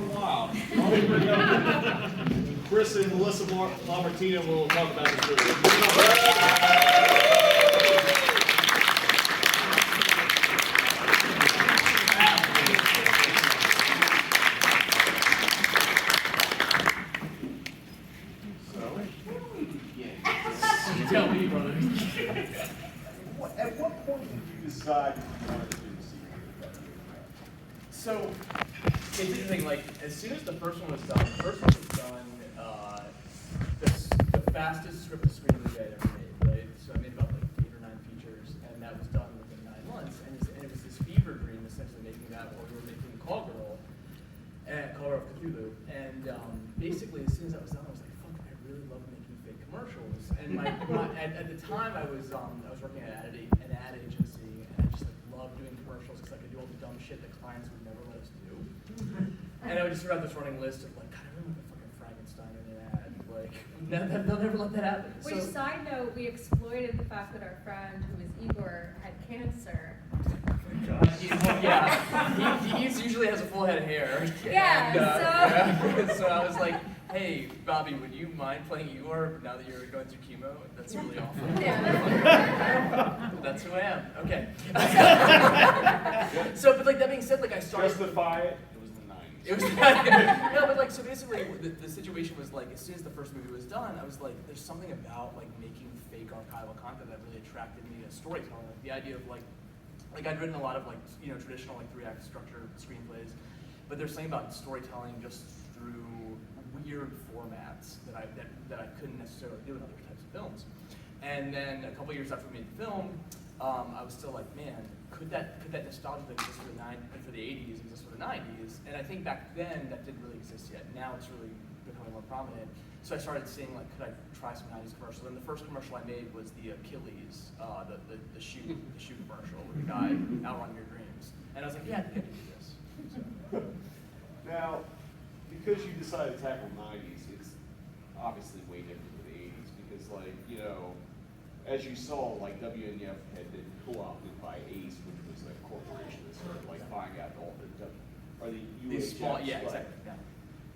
a while. Why don't we bring up Chris and Melissa Lamartina will talk about this movie. Tell me, brother. At what point did you decide you wanted to do the sequel? So, it's interesting, like, as soon as the first one was done, the fastest script to screen movie I'd ever made, right? So I made about like 8 or 9 features, and that was done within 9 months. And it was this fever dream, essentially making that while we were making Call Girl of Cthulhu. And basically, as soon as that was done, I was like, fuck, I really love making fake commercials. And at the time, I was working at an ad agency, and I just like loved doing commercials because I could do all the dumb shit that clients would never let us do. And I would just have this running list of like, God, I really want to fucking Frankenstein in an ad. Like, they'll never let that happen. Which, side note, we exploited the fact that our friend, who was Igor, had cancer. He usually has a full head of hair. Yeah, And, so I was like, hey, Bobby, would you mind playing Igor now that you're going through chemo? That's really awful. Yeah. That's who I am. Okay. So, but like that being said, like I started. Justify it. It was the 90s. It was no, but like so basically the situation was like as soon as the first movie was done, I was like, there's something about like making fake archival content that really attracted me to storytelling. Like the idea of like I'd written a lot of like traditional like 3-act structured screenplays, but there's something about storytelling just through weird formats that I couldn't necessarily do in other types of films. And then a couple years after we made the film, I was still like, man, could that nostalgia that exists for the 80s exist for the 90s? And I think back then that didn't really exist yet. Now it's really becoming more prominent. So I started seeing like, could I try some 90s commercials? And the first commercial I made was the Achilles, the shoe commercial with the guy outrun your dreams. And I was like, yeah, I think I can do this. So. Now, because you decided to tackle 90s, it's obviously way different than the 80s because, like, as you saw, like, WNF had been co-opted by ACE, which was a corporation that started, like, buying out all the These UHFs. small, yeah, right? exactly. Yeah.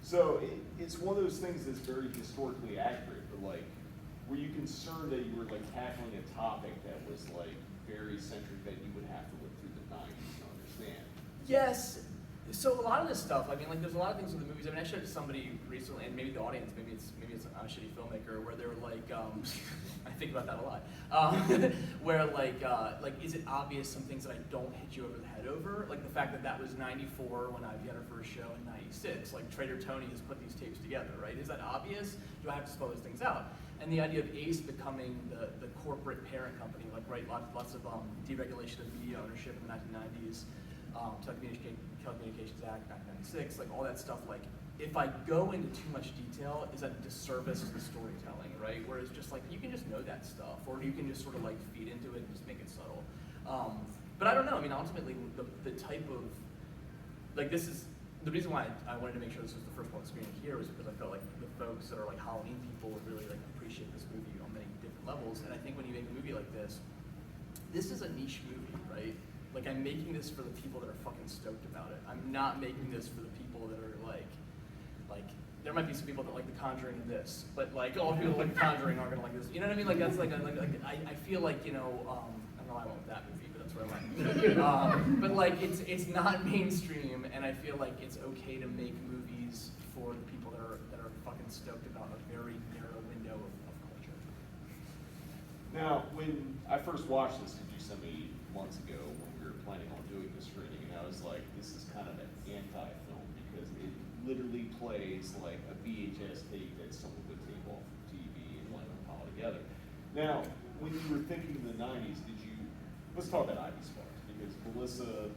So it's one of those things that's very historically accurate, but, like, were you concerned that you were, like, tackling a topic that was, like, very centric that you would have to look through the 90s to understand? Yes. So a lot of this stuff, I mean, like, there's a lot of things with the movies. I mean, I showed it to somebody recently, and maybe the audience, maybe it's I'm a shitty filmmaker, where they were like, I think about that a lot. Where like, is it obvious some things that I don't hit you over the head over? Like the fact that was '94 when I had our first show in '96. Like Trader Tony has put these tapes together, right? Is that obvious? Do I have to spell those things out? And the idea of ACE becoming the corporate parent company, like right, lots of deregulation of media ownership in the 1990s. Telecommunications Act, back in '96, like all that stuff. Like, if I go into too much detail, is that a disservice to the storytelling, right? Whereas just like you can just know that stuff, or you can just sort of like feed into it and just make it subtle. But I don't know. I mean, ultimately, the type of like this is the reason why I wanted to make sure this was the first one screening here was because I felt like the folks that are like Halloween people would really like appreciate this movie on many different levels. And I think when you make a movie like this is a niche movie, right? Like, I'm making this for the people that are fucking stoked about it. I'm not making this for the people that are like, there might be some people that like The Conjuring and this, but like all the people that like The Conjuring aren't gonna like this. You know what I mean? Like that's like I feel like I don't know why I went with that movie, but that's where I went. But like it's not mainstream, and I feel like it's okay to make movies for the people that are fucking stoked about a very narrow window of culture. Now, when I first watched this, did you send me months ago when we were planning on doing this screening, and I was like, this is kind of an anti-film because it literally plays like a VHS tape that someone would tape off of TV and like pile together. Now, when you were thinking in the 90s, let's talk about Ivy Sparks, because Melissa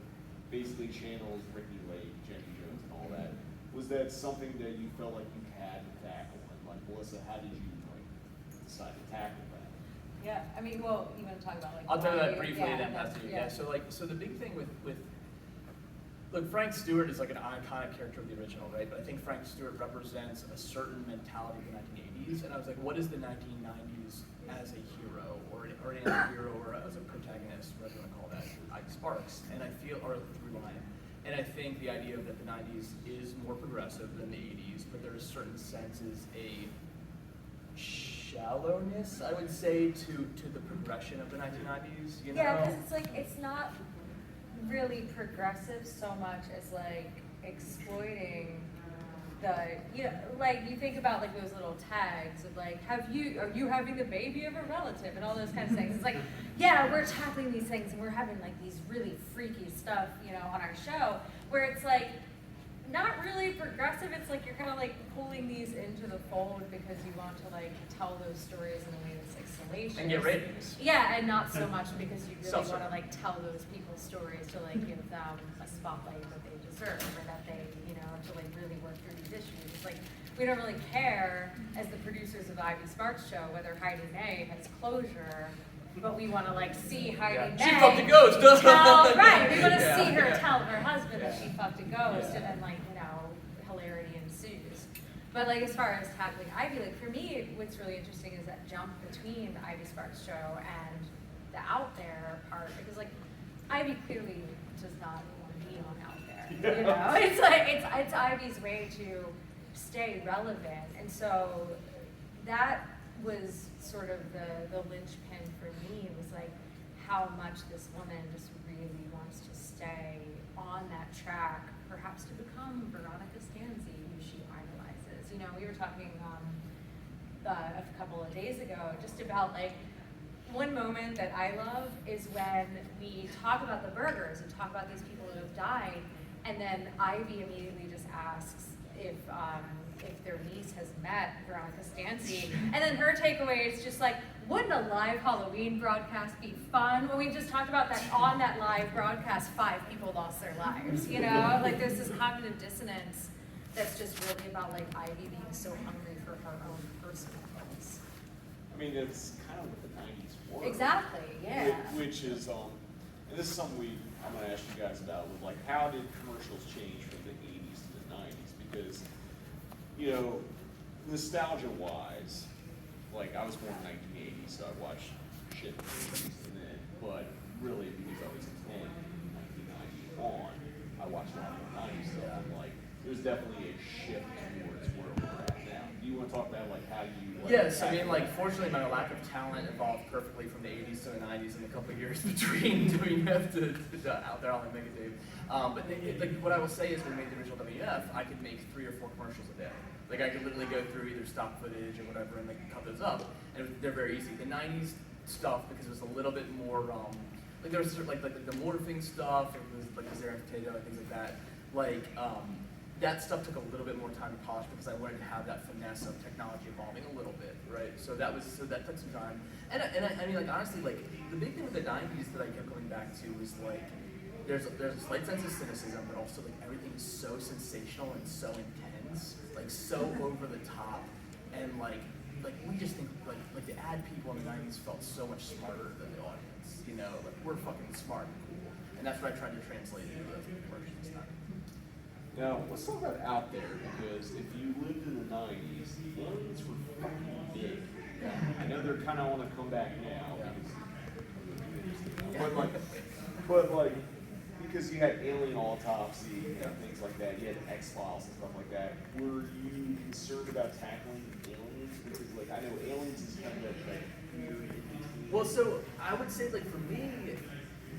basically channels Ricky Lake, Jenny Jones, and all that. Was that something that you felt like you had to tackle? And like, Melissa, how did you decide to tackle that? Yeah, I mean, well, you want to talk about like. I'll talk about that why briefly you- and then pass to you. Yeah. So the big thing with look, Frank Stewart is like an iconic character of the original, right? But I think Frank Stewart represents a certain mentality of the 1980s, and I was like, what is the 1990s as a hero, or an anti-hero, or as a protagonist, whatever you want to call that, Ivy Sparks, and I feel, or through line. And I think the idea that the 90s is more progressive than the 80s, but there is certain senses a shallowness, I would say, to the progression of the 1990s, you know? Yeah, because it's like, it's not really progressive so much as like exploiting the, you know, like you think about like those little tags of like, are you having the baby of a relative and all those kinds of things. It's like, yeah, we're tackling these things and we're having like these really freaky stuff, you know, on our show, where it's like, not really progressive. It's like you're kind of like pulling these into the fold because you want to like tell those stories in a way that's like salacious. And get ratings. Yeah, and not so much because you really Self-serve. want to like tell those people's stories to like give them a spotlight that they deserve or that they, you know, to like really work through these issues. It's like we don't really care as the producers of the Ivy Sparks show whether Heidi May has closure, but we want to like see Heidi May. She fucked a ghost. Right, we want to Yeah, see her yeah. tell her husband that Yeah. she fucked a ghost, Yeah. and then like, you know, hilarity ensues. But like as far as tackling Ivy, like for me, what's really interesting is that jump between the Ivy Sparks show and the out there part, because like Ivy clearly does not want to be on out there. You know, it's like it's Ivy's way to stay relevant, and so that was sort of the linchpin for me. It was like how much this woman just really wants to stay on that track, perhaps to become Veronica Stanzi, who she idolizes. You know, we were talking a couple of days ago just about like one moment that I love is when we talk about the burgers and talk about these people who have died, and then Ivy immediately just asks if their niece has met Veronica Stanzi, and then her takeaway is just like, wouldn't a live Halloween broadcast be fun? Well, we just talked about that on that live broadcast, 5 people lost their lives, you know? Like there's this cognitive dissonance that's just really about like Ivy being so hungry for her own personal goals. I mean, it's kind of what the 90s were. Exactly, yeah. Which is, and this is something I'm gonna ask you guys about, with like, how did commercials change from the 80s to the 90s? Because, you know, nostalgia-wise, like, I was born in 1980, so I watched shit in the 80s, and then, but really, because I was 10 in 1990 on, I watched a lot of the 90s stuff, and like, there's definitely a shift towards where we're at now. Do you wanna talk about, like, how you, like, Yes, I mean, tackle like, fortunately, my lack of talent evolved perfectly from the 80s to the 90s in a couple of years between WF to out there on the Mega Dave. But like, what I will say is, when we made the original WF, I could make 3 or 4 commercials a day. Like, I could literally go through either stock footage or whatever and like cut those up, and they're very easy. The 90s stuff, because it was a little bit more, like there was sort of like the morphing stuff, and like the Zara potato and things like that. Like, that stuff took a little bit more time to polish because I wanted to have that finesse of technology evolving a little bit, right? So that took some time. And I mean, like, honestly, like, the big thing with the 90s that I kept going back to was like, there's a slight sense of cynicism, but also like everything is so sensational and so intense, like so over the top, and like we just think like the ad people in the 90s felt so much smarter than the audience, you know, like we're fucking smart and cool, and that's what I tried to translate into the commercials this time. Now, let's talk about out there, because if you lived in the 90s, aliens were fucking big. I know they're kind of on a comeback now, but like, because you had Alien Autopsy and things like that, you had X-Files and stuff like that. Were you concerned about tackling aliens? Because like, I know aliens is kind of like weird. Well, so I would say, like, for me,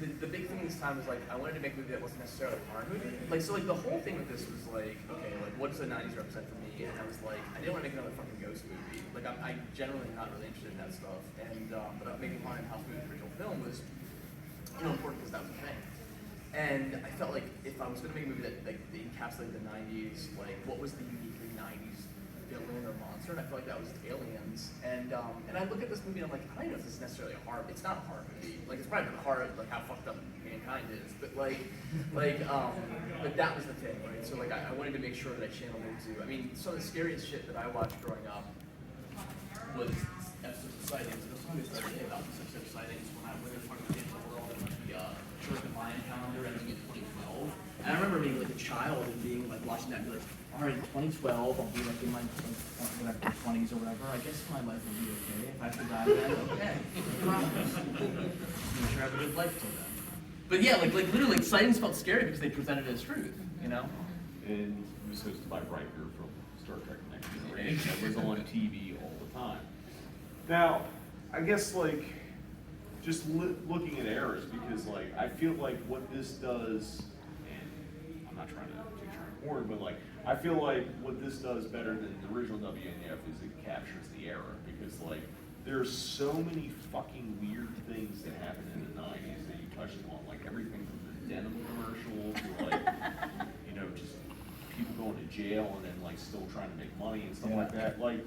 the big thing this time was like I wanted to make a movie that wasn't necessarily a horror movie. Like, so like the whole thing with this was like, okay, like what does the 90s represent for me? And I was like, I didn't want to make another fucking ghost movie. Like, I generally not really interested in that stuff. And but making Haunted House movie original film was, you know, important because that was a thing. And I felt like if I was going to make a movie that like encapsulated the 90s, like what was the uniquely 90s villain or monster? And I felt like that was aliens. And I look at this movie and I'm like, I don't know if this is necessarily a horror. It's not a horror movie. Like, it's probably not horror, like how fucked up mankind is. But but that was the thing, right? So like I wanted to make sure that I channeled into. I mean, some of the scariest shit that I watched growing up was episode of sightings. There's something that started about this episode of sightings when I went in front of the world and like the short Mayan calendar ending in 2012. And I remember being like a child and being like watching that and be like, all right, in 2012, I'll be like in my whatever 20s or whatever. I guess my life will be okay. If I have to die then, okay. I promise. I'm sure I have a good life till then. But yeah, like literally, like sightings felt scary because they presented it as truth, you know? And it was hosted by Riker from Star Trek Next Generation. That was on TV all the time. Now, I guess like, just looking at eras, because like, I feel like what this does, and I'm not trying to toot your horn, but like, I feel like what this does better than the original WNF is it captures the era, because like, there's so many fucking weird things that happened in the 90s that you touched on, like everything from the denim commercial to like, you know, just people going to jail and then like still trying to make money and stuff like that. Like,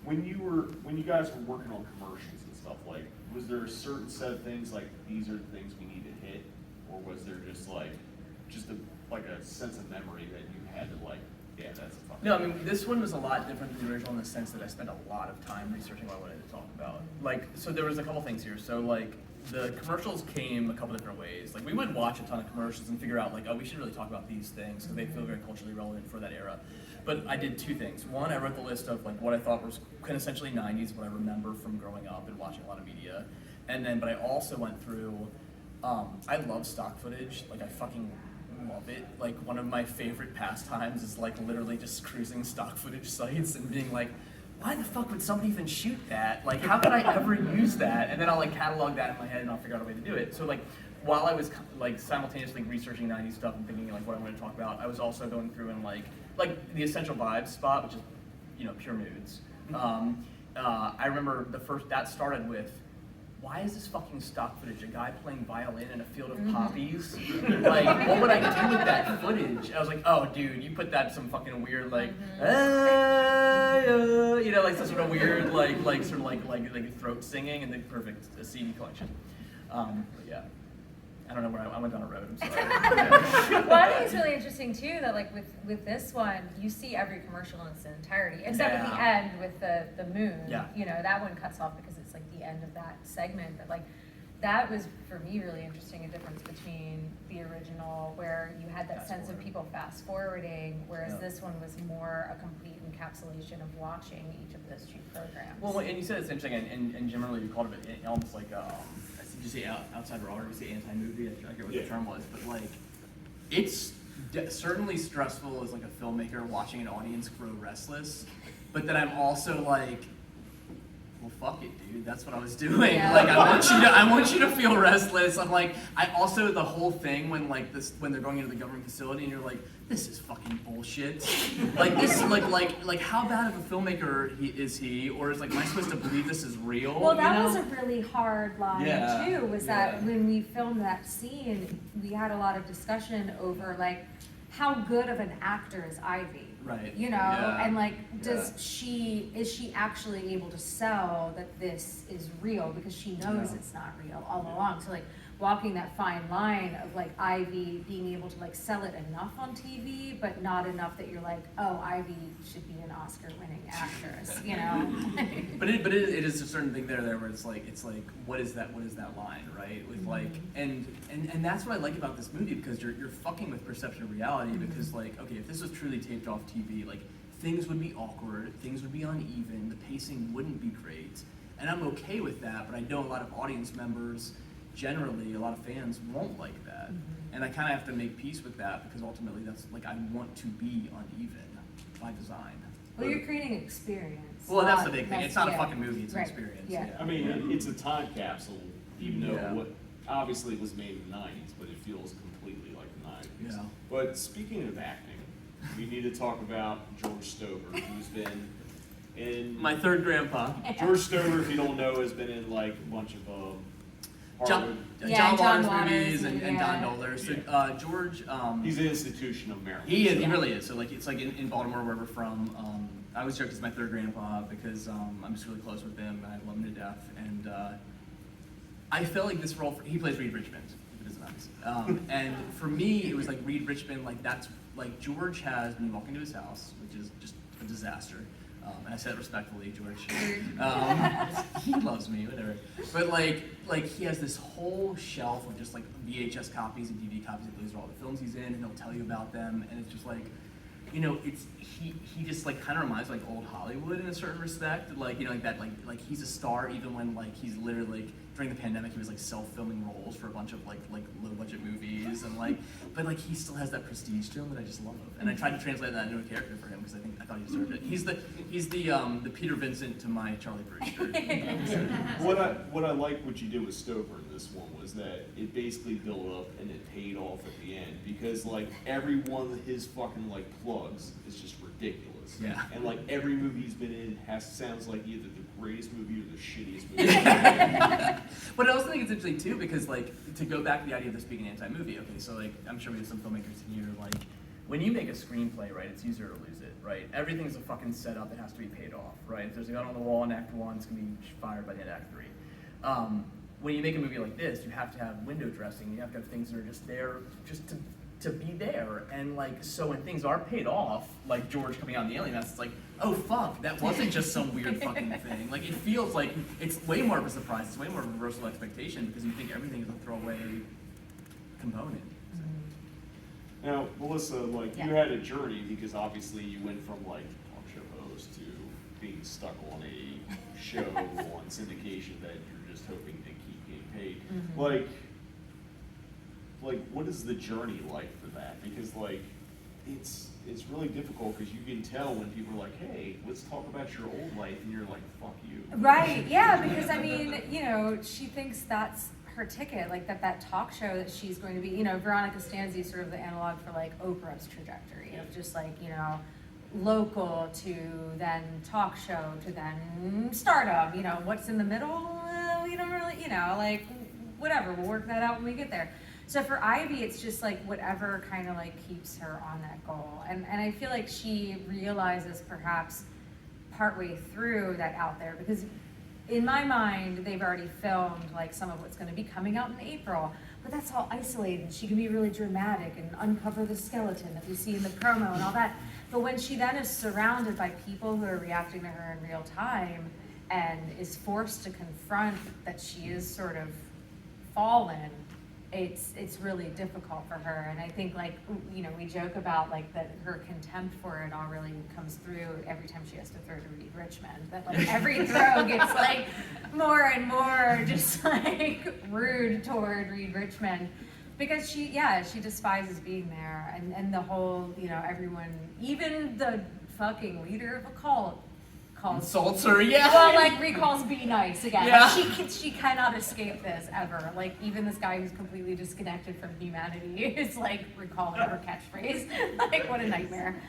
when you guys were working on commercials and stuff, like, was there a certain set of things like these are the things we need to hit, or was there just a sense of memory that you had to like, yeah, that's a fucking. No, I mean, this one was a lot different than the original in the sense that I spent a lot of time researching what I wanted to talk about. Like, so there was a couple things here. So like, the commercials came a couple different ways. Like, we would watch a ton of commercials and figure out like, oh, we should really talk about these things because they feel very culturally relevant for that era. But I did two things. One, I wrote the list of like what I thought was quintessentially 90s, what I remember from growing up and watching a lot of media. And then, but I also went through, I love stock footage. Like, I fucking love it. Like, one of my favorite pastimes is like literally just cruising stock footage sites and being like, why the fuck would somebody even shoot that? Like, how could I ever use that? And then I'll like catalog that in my head and I'll figure out a way to do it. So like, while I was like simultaneously researching 90s stuff and thinking like what I wanted to talk about, I was also going through and like the Essential Vibes spot, which is, you know, pure nudes. I remember that started with, why is this fucking stock footage? A guy playing violin in a field of poppies? Like, what would I do with that footage? I was like, oh, dude, you put that some fucking weird, like, you know, like some sort of weird, like throat singing, and the perfect CD collection. But yeah, I don't know where I went down a road. I'm sorry. Well, I think it's really interesting too that like with this one, you see every commercial in its entirety, except at the end with the moon. Yeah. You know, that one cuts off because it's like the end of that segment. But like that was for me really interesting, a difference between the original where you had that Fast sense of forward. people fast forwarding, whereas Yeah. this one was more a complete encapsulation of watching each of those two programs. Well, and you said it's interesting, and generally you called it almost like, did you say outside raw, or did you say anti-movie? I forget what the term was, but like, it's certainly stressful as like a filmmaker watching an audience grow restless, but then I'm also like, well, fuck it, dude. That's what I was doing. Yeah. Like, I want you to feel restless. I'm like, I also the whole thing when they're going into the government facility and you're like, this is fucking bullshit. Like this, like how bad of a filmmaker is he, or is like, am I supposed to believe this is real? Well, that you know? was a really hard line Yeah, too, was that yeah. when we filmed that scene, we had a lot of discussion over like, how good of an actor is Ivy? Right. You know, Yeah. and like, is she actually able to sell that this is real because she knows Yeah. it's not real all along? So like, walking that fine line of like Ivy being able to like sell it enough on TV, but not enough that you're like, oh, Ivy should be an Oscar-winning actress, you know? But it is a certain thing there where it's like what is that line, right? With like and that's what I like about this movie, because you're fucking with perception of reality, because like, okay, if this was truly taped off TV, like things would be awkward, things would be uneven, the pacing wouldn't be great. And I'm okay with that, but I know a lot of audience members, generally a lot of fans won't like that. And I kind of have to make peace with that, because ultimately that's like, I want to be uneven by design. Well, you're creating an experience. Well, that's the not- big thing. that's- It's not yeah. a fucking movie, it's an Right. experience. Yeah. I mean, it's a time capsule, even though Yeah. what obviously it was made in the 90s, but it feels completely like the 90s. Yeah. But speaking of acting, we need to talk about George Stover, who's been in. My third grandpa. George Stover, if you don't know, has been in like a bunch of Harvard. Yeah, John John Waters movies Waters, and yeah. Don Dohler. So Yeah. George, He's an institution of Maryland. he is, he Yeah. really is. So like, it's like in Baltimore where we're from. I always joke he's my third grandpa because I'm just really close with him and I love him to death. And I felt like this role, he plays Reed Richmond, if it isn't obvious. And for me, it was like Reed Richmond, like that's, like George has me walk into his house, which is just a disaster. And I said it respectfully, George. He loves me, whatever. But like he has this whole shelf of just like VHS copies and DVD copies of those are all the films he's in, and he'll tell you about them. And it's just like, you know, it's he just like kind of reminds me of like old Hollywood in a certain respect. Like, you know, like that, like he's a star even when like he's literally like during the pandemic he was like self-filming roles for a bunch of like low-budget movies and but like he still has that prestige to him that I just love. And I tried to translate that into a character for him because I thought he deserved it. He's the Peter Vincent to my Charlie Brewster. What I like what you did with Stover in this one was that it basically built up and it paid off at the end, because like every one of his fucking like plugs is just ridiculous. Yeah. And like every movie he's been in sounds like either the greatest movie or the shittiest movie. But I also think it's interesting too, because like to go back to the idea of this being an anti-movie. Okay, so like I'm sure we have some filmmakers in here. Like when you make a screenplay, right, it's use it or lose it, right? Everything's a fucking setup that has to be paid off, right? If there's a gun on the wall in Act 1, it's gonna be fired by the end of Act 3. When you make a movie like this, you have to have window dressing. You have to have things that are just there, just to be there. And like, so when things are paid off, like George coming out in the alien mask, it's like, oh fuck, that wasn't just some weird fucking thing. Like it feels like it's way more of a surprise. It's way more of a reversal of expectation because you think everything is a throwaway component. Now, Melissa, like you had a journey because obviously you went from like talk show host to being stuck on a show on syndication that you're just hoping to keep getting paid. Like what is the journey like for that? Because like it's really difficult because you can tell when people are like, hey, let's talk about your old life, and you're like, fuck you. Right, yeah, because I mean, you know, she thinks that's her ticket, like that talk show that she's going to be, you know, Veronica Stanzi is sort of the analog for like Oprah's trajectory of just like, you know, local to then talk show to then stardom, you know, what's in the middle, we don't really, you know, like whatever, we'll work that out when we get there. So for Ivy, it's just like whatever kind of like keeps her on that goal. And I feel like she realizes perhaps partway through that out there, because in my mind, they've already filmed like some of what's going to be coming out in April, but that's all isolated. She can be really dramatic and uncover the skeleton that we see in the promo and all that. But when she then is surrounded by people who are reacting to her in real time and is forced to confront that she is sort of fallen, it's really difficult for her. And I think like, you know, we joke about like that her contempt for it all really comes through every time she has to throw to Reed Richmond, that like every throw gets like more and more just like rude toward Reed Richmond, because she despises being there. And the whole, you know, everyone, even the fucking leader of a cult Insults her, yeah. Well, like recalls "Be Nice" again. Yeah. Like, she cannot escape this ever. Like even this guy who's completely disconnected from humanity is like recalling her catchphrase. Like what a nightmare.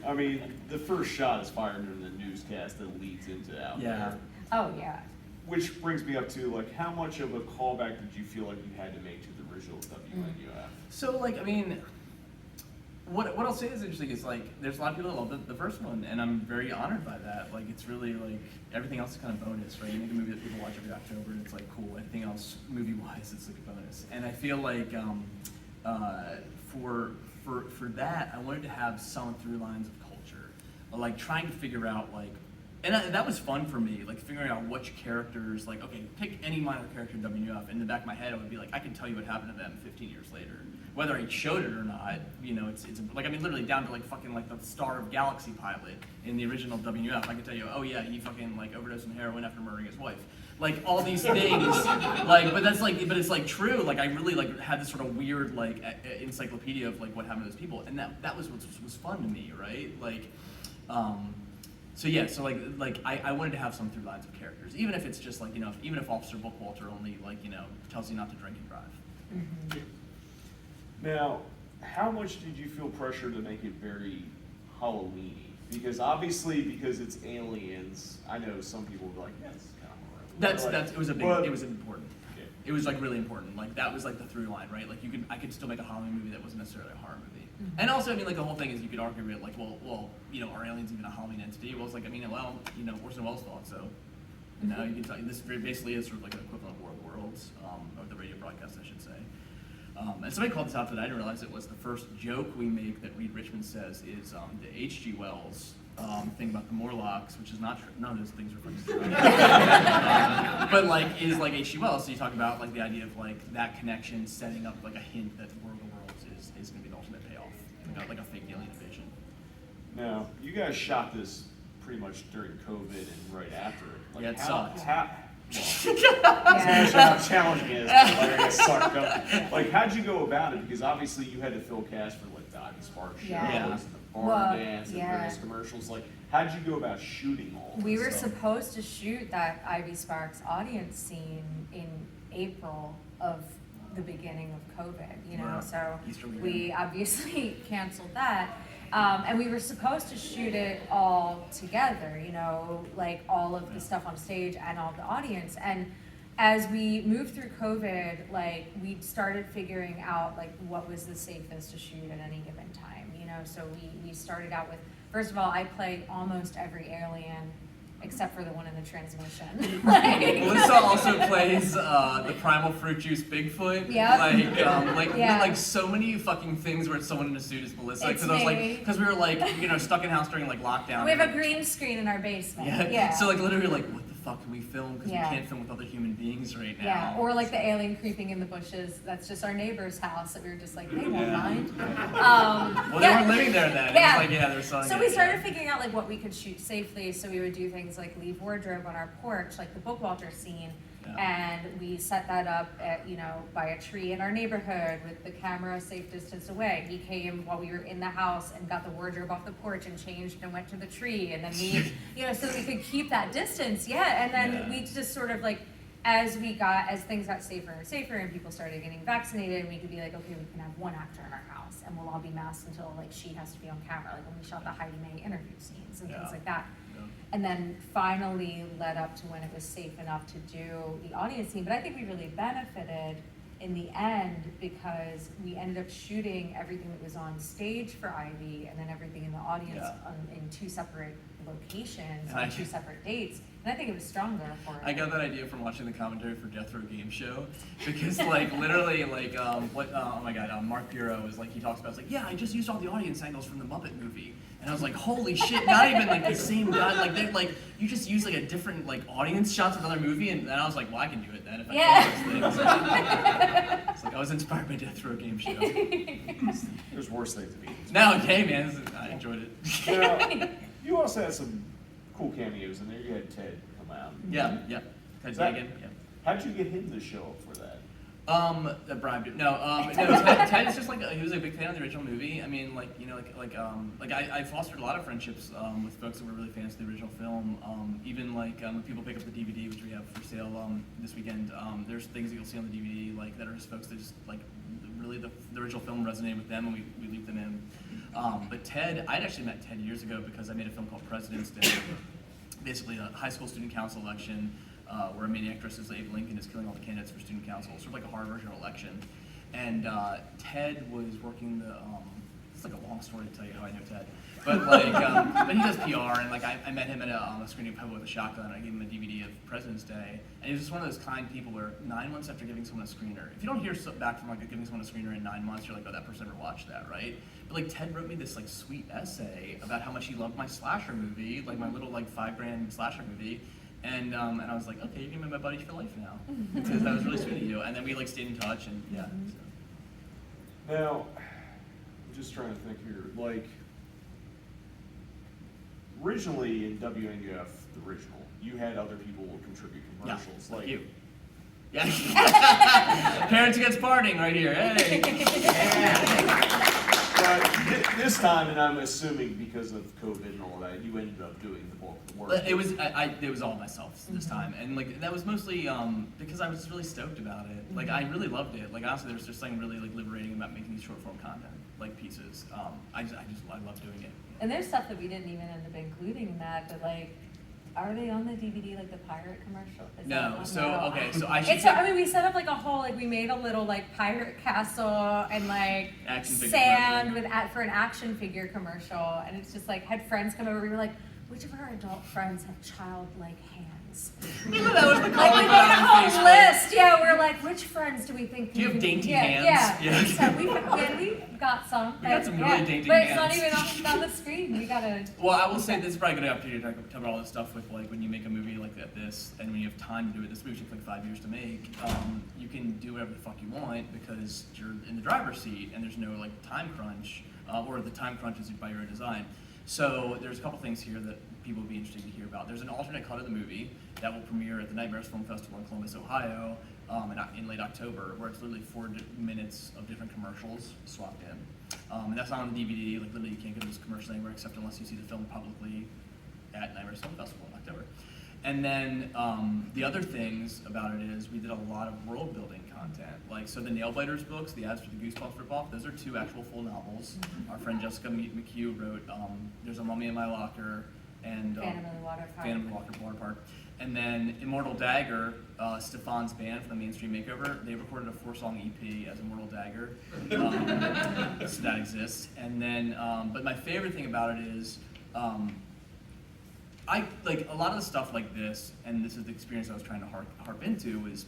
I mean, the first shot is fired in the newscast that leads into out there. Oh yeah. Which brings me up to like, how much of a callback did you feel like you had to make to the original WNUF? So like, I mean, what I'll say is interesting is like, there's a lot of people that love the first one, and I'm very honored by that. Like, it's really like, everything else is kind of bonus, right? You make a movie that people watch every October, and it's like cool. Anything else, movie-wise, it's like a bonus. And I feel like for that, I wanted to have some through lines of culture, like trying to figure out like, and that was fun for me, like figuring out which characters, like, okay, pick any minor character in WNUF. In the back of my head, I would be like, I can tell you what happened to them 15 years later. Whether I showed it or not, you know, it's like, I mean, literally down to like fucking like the Star of Galaxy pilot in the original WNUF. I could tell you, oh yeah, he fucking like overdosed on heroin after murdering his wife. Like all these things, like, but it's like true. Like I really like had this sort of weird like encyclopedia of like what happened to those people, and that was what was fun to me, right? Like, so yeah, so like I wanted to have some through lines of characters, even if it's just like, you know, even if Officer Bookwalter only like, you know, tells you not to drink and drive. Mm-hmm. Now, how much did you feel pressure to make it very Halloween-y? Because obviously, because it's aliens, I know some people will be like, yeah, this is kind of horror. It was important. Yeah. It was like really important. Like that was like the through line, right? Like I could still make a Halloween movie that wasn't necessarily a horror movie. Mm-hmm. And also, I mean, like the whole thing is you could argue it like, well, you know, are aliens even a Halloween entity? Well, it's like, I mean, well, you know, Orson Welles thought so. You know, you can tell this basically is sort of like an equivalent of War of the Worlds, or the radio broadcast, I should say. And somebody called this out that I didn't realize it was the first joke we make that Reed Richmond says is the H.G. Wells thing about the Morlocks, which is not true. None of those things are fucking true. But like is like H.G. Wells. So you talk about like the idea of like that connection setting up like a hint that War of the Worlds is going to be the ultimate payoff, like a fake alien invasion. Now, you guys shot this pretty much during COVID and right after it. Like, Yeah, it sucked. Yeah. How challenging it is. Like, I get sucked up. Like, how'd you go about it? Because obviously you had to fill cast for like the Ivy Sparks shows Yeah. and the barn Well, dance and yeah. various commercials. Like, how'd you go about shooting all We this were stuff? supposed to shoot that Ivy Sparks audience scene in April of the beginning of COVID, you know, Yeah. so Easter we weekend. obviously canceled that. And we were supposed to shoot it all together, you know, like all of the stuff on stage and all the audience. And as we moved through COVID, like we started figuring out like what was the safest to shoot at any given time, you know. So we started out with, first of all, I play almost every alien except for the one in the transmission. Like- Melissa also plays the Primal Fruit Juice Bigfoot. Yep. Like Yeah. like so many fucking things where it's someone in a suit is Melissa. It's I was like, me. because we were like, you know, stuck in house during like lockdown. We have a green screen in our basement. Yeah. Yeah. So like literally like, what the fuck can we film? Because Yeah. we can't film with other human beings right now. Yeah, or like the alien creeping in the bushes. That's just our neighbor's house that we were just like, they won't Yeah. mind. Well, they weren't living there then. Yeah. It was like, yeah, they were selling So it, we started yeah. figuring out like what we could shoot safely. So we would do things like leave wardrobe on our porch, like the Bookwalter scene. Yeah. And we set that up at, you know, by a tree in our neighborhood with the camera a safe distance away. He came while we were in the house and got the wardrobe off the porch and changed and went to the tree. And then we, you know, so we could keep that distance. Yeah. And then Yeah. we just sort of like, as things got safer and safer and people started getting vaccinated, we could be like, okay, we can have one actor in our house and we'll all be masked until like she has to be on camera. Like when we shot the Heidi Mae interview scenes and Yeah. things like that. Yeah. And then finally led up to when it was safe enough to do the audience scene. But I think we really benefited in the end because we ended up shooting everything that was on stage for Ivy and then everything in the audience Yeah. in two separate locations And on I- two separate dates. And I think it was stronger for it. I got that idea from watching the commentary for Death Row Game Show because, like, literally, like, oh my God, Mark Bureau was like, he talks about, it's like, yeah, I just used all the audience angles from the Muppet movie, and I was like, holy shit, not even like the same guy, like, they like, you just use like a different like audience shots of another movie, and then I was like, well, I can do it then if I Yeah. those things. It's like I was inspired by Death Row Game Show. There's worse things to be. Now, okay, man, I enjoyed it. Now, you also had some cool cameos in there. You had Ted come out. Yeah, yeah. Ted Is that- Dagan, yeah. How'd you get him to show up for that? Brian, no, Ted is just like, he was a big fan of the original movie. I mean, like, you know, I fostered a lot of friendships, with folks that were really fans of the original film. Even like, when people pick up the DVD, which we have for sale, this weekend, there's things that you'll see on the DVD, like, that are just folks that just, like, really the original film resonated with them, and we leave them in. But Ted, I'd actually met Ted years ago because I made a film called President's Day, basically a high school student council election, where a main actress is Abe Lincoln is killing all the candidates for student council, sort of like a hard version of election. And Ted was working the, it's like a long story to tell you how I know Ted, but like, but he does PR, and like I met him at a screening of Pebble with a Shotgun. I gave him a DVD of President's Day, and he was just one of those kind people where 9 months after giving someone a screener, if you don't hear back from like giving someone a screener in 9 months, you're like, oh, that person never watched that, right? But like Ted wrote me this like sweet essay about how much he loved my slasher movie, like my little like $5,000 slasher movie. And I was like, okay, you're gonna be my buddy for life now, because that was really sweet of you. And then we like stayed in touch, and yeah. So. Now, I'm just trying to think here. Like, originally in WNUF, the original, you had other people contribute commercials. Yeah, like you. Yeah. Parents Against Partying right here. Hey. But this time, and I'm assuming because of COVID and all that, you ended up doing the bulk of the work. It was all myself this time, and like that was mostly because I was really stoked about it. Like I really loved it. Like honestly, there's just something really like liberating about making these short form content like pieces. I love doing it. And there's stuff that we didn't even end up including in that, but like, are they on the DVD, like the pirate commercial? Is that No, on so there? okay, so I should It's, say I mean, we set up like a whole, like we made a little like pirate castle and like Action figure sand commercial. for an action figure commercial, and it's just like had friends come over. We were like, which of our adult friends have childlike hands? that was the Like we calling made a on whole Facebook. list. Yeah, we're like, which friends do we think? Do you have can- dainty yeah, hands? Yeah. Yeah. So we got some. We got some really dainty but it's hands. not even on the screen. We gotta. Well, I will say this is probably a good opportunity to talk about all this stuff with like when you make a movie like this, and when you have time to do it. This movie took like 5 years to make. You can do whatever the fuck you want because you're in the driver's seat and there's no like time crunch, or the time crunch is by your own design. So there's a couple things here that people would be interested to hear about. There's an alternate cut of the movie that will premiere at the Nightmares Film Festival in Columbus, Ohio, in late October, where it's literally 4 minutes of different commercials swapped in. And that's not on the DVD. Like literally, you can't get this commercial anywhere except unless you see the film publicly at Nightmares Film Festival in October. And then the other things about it is we did a lot of world building content. Like, so the Nailbiters books, the ads for the Goosebumps ripoff, those are 2 actual full novels. Our friend Jessica McHugh wrote There's a Mummy in My Locker and Phantom of the Water Park. Phantom of the Water Park. And then Immortal Dagger, Stefan's band from the Mainstream Makeover, they recorded a 4-song EP as Immortal Dagger. So that exists. And then, but my favorite thing about it is, I like a lot of the stuff like this, and this is the experience I was trying to harp into, is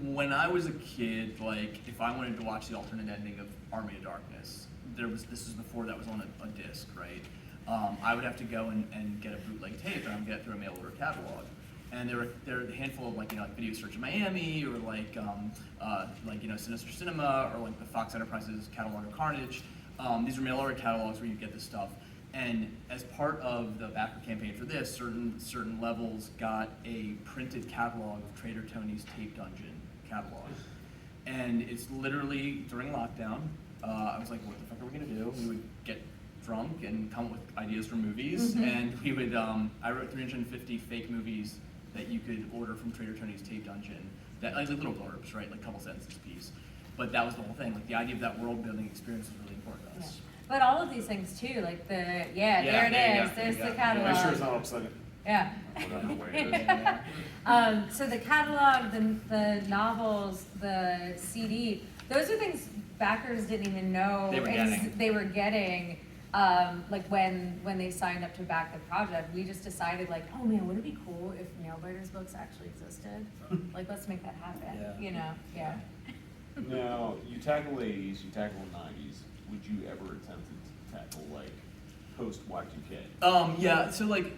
when I was a kid, like if I wanted to watch the alternate ending of Army of Darkness, this is before that was on a disc, right? I would have to go and get a bootleg tape, and I would get it through a mail order catalog. And there are a handful of like Video Search in Miami, or Sinister Cinema, or like the Fox Enterprises catalog of Carnage. These are mail order catalogs where you get this stuff. And as part of the backer campaign for this, certain levels got a printed catalog of Trader Tony's Tape Dungeon catalog. And it's literally during lockdown. I was like, what the fuck are we gonna do? We would get drunk and come up with ideas for movies, and we would. I wrote 350 fake movies that you could order from Trader Tony's Tape Dungeon. That like little blurbs, right, like a couple sentences a piece. But that was the whole thing. Like the idea of that world building experience was really important to us. But all of these things too, like there it is. There's the catalog. Make sure it's not upsetting. Yeah. Whatever way it is. So the catalog, the novels, the CD, those are things backers didn't even know They were getting. Like when they signed up to back the project. We just decided like, oh man, would it be cool if Nailbiters books actually existed? Like, let's make that happen. Yeah. You know? Yeah. Now, you tackle 80s, you tackle 90s. Would you ever attempt to tackle like post Y2K? Yeah. So like,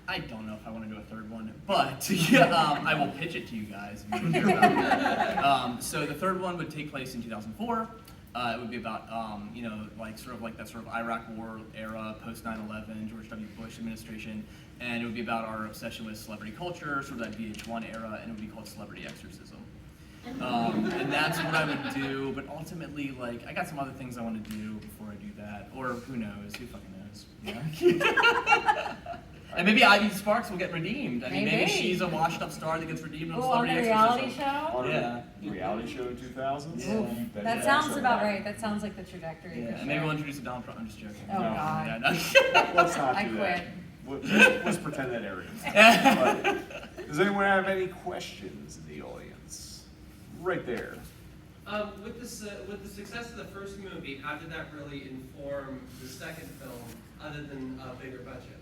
I don't know if I want to do a third one, but I will pitch it to you guys if you care about it. So the third one would take place in 2004. It would be about, that sort of Iraq War era, post 9/11, George W. Bush administration, and it would be about our obsession with celebrity culture, sort of that VH1 era, and it would be called Celebrity Exorcism. And that's what I would do, but ultimately, like, I got some other things I want to do before I do that, or who knows, who fucking knows, yeah? And maybe Ivy Sparks will get redeemed. I mean, maybe she's a washed-up star that gets redeemed on Oh, on Celebrity the reality Exorcism. show? On Yeah. a reality show in 2000s? Yeah. You bet That your sounds ass on about that. right. That sounds like the trajectory. Yeah, for and maybe sure. we'll introduce a Donald Trump. I'm just joking. Oh, No. God. Yeah, no. Let's not I do quit. that. Let's pretend that area. But, does anyone have any questions in the audience? Right there. With the success of the first movie, how did that really inform the second film, other than a bigger budget?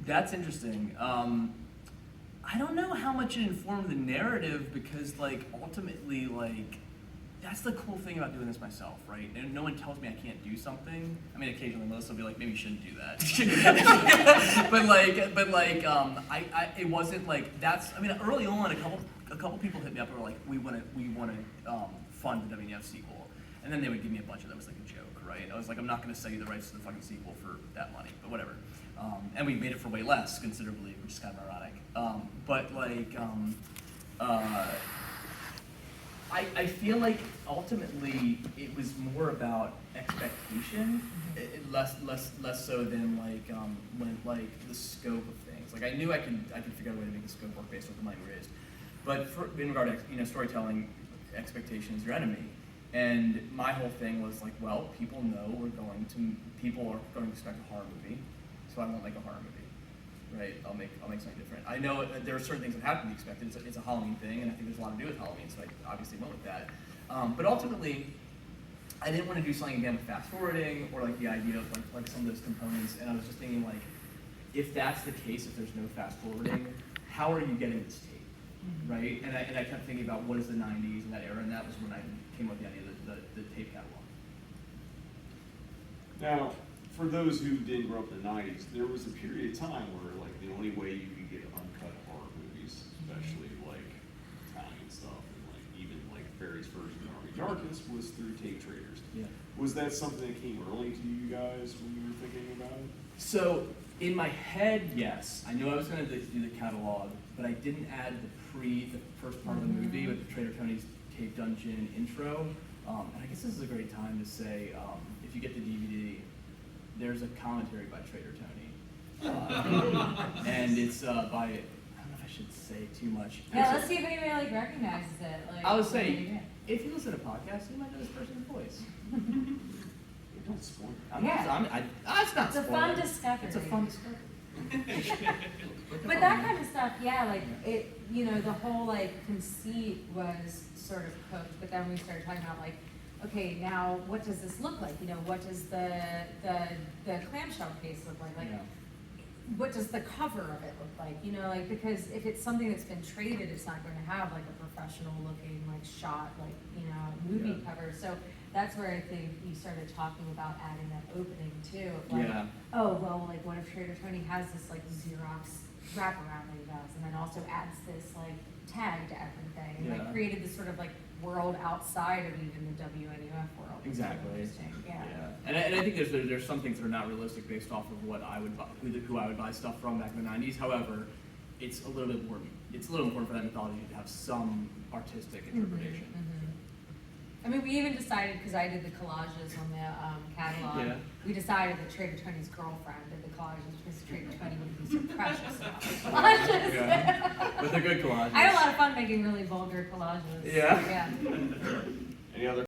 That's interesting. I don't know how much it informed the narrative because, like, ultimately, like, that's the cool thing about doing this myself, right? And no one tells me I can't do something. I mean, occasionally Melissa will be like, maybe you shouldn't do that. It wasn't like that's. I mean, early on, a couple people hit me up and were like, we want to fund the WNF sequel, and then they would give me a bunch of that was like a joke, right? I was like, I'm not going to sell you the rights to the fucking sequel for that money, but whatever. And we made it for way less, considerably, which is kind of ironic. I feel like ultimately it was more about expectation, less so than like the scope of things. Like I knew I could figure out a way to make the scope work based on the money we raised. But in regard to storytelling, expectation is your enemy. And my whole thing was like, well, people know people are going to expect a horror movie, so I won't make a horror movie, right? I'll make something different. I know there are certain things that have to be expected. It's a Halloween thing, and I think there's a lot to do with Halloween, so I obviously went with that. But ultimately, I didn't want to do something again with fast forwarding or like the idea of like some of those components. And I was just thinking like, if that's the case, if there's no fast forwarding, how are you getting this tape, right? And I kept thinking about what is the 90s and that era, and that was when I came up with the idea of the tape catalog. Now, for those who didn't grow up in the 90s, there was a period of time where like the only way you could get uncut horror movies, especially like Italian stuff and like even like Ferry's version of Army Darkness, was through tape traders. Yeah. Was that something that came early to you guys when you were thinking about it? So in my head, yes, I knew I was going to do the catalog, but I didn't add the first part of the movie with the Trader Tony's Cave Dungeon intro. And I guess this is a great time to say, if you get the DVD, there's a commentary by Trader Tony, and it's by, I don't know if I should say too much. Yeah, let's see if anybody like recognizes it. Like, I would say, if you listen to podcasts, you might know this person's voice. Don't spoil it. It's not It's a fun spoiling. discovery. It's a fun discovery. But that kind of stuff, yeah, like it, you know, the whole like conceit was sort of cooked, but then we started talking about like, okay, now what does this look like? You know, what does the clamshell case look like? Like, Yeah. what does the cover of it look like? You know, like because if it's something that's been traded, it's not going to have like a professional looking like shot, like you know, movie Yeah. cover. So that's where I think you started talking about adding that opening too. Of like, Yeah. oh well, like what if Trader Tony has this like Xerox wraparound that he does, and then also adds this like tag to everything, and Yeah. like created this sort of like world outside of even the WNUF world. It's really Exactly. interesting. Yeah. And I think there's some things that are not realistic based off of what I would buy, who I would buy stuff from back in the '90s. However, it's a little bit more. It's a little important for that mythology to have some artistic interpretation. I mean, we even decided, because I did the collages on the catalog, Yeah. we decided that Trader Tony's girlfriend did the collages because Trader Tony would be so precious about the collages. Yeah. With a good collage. I had a lot of fun making really vulgar collages. Yeah. Yeah. Any other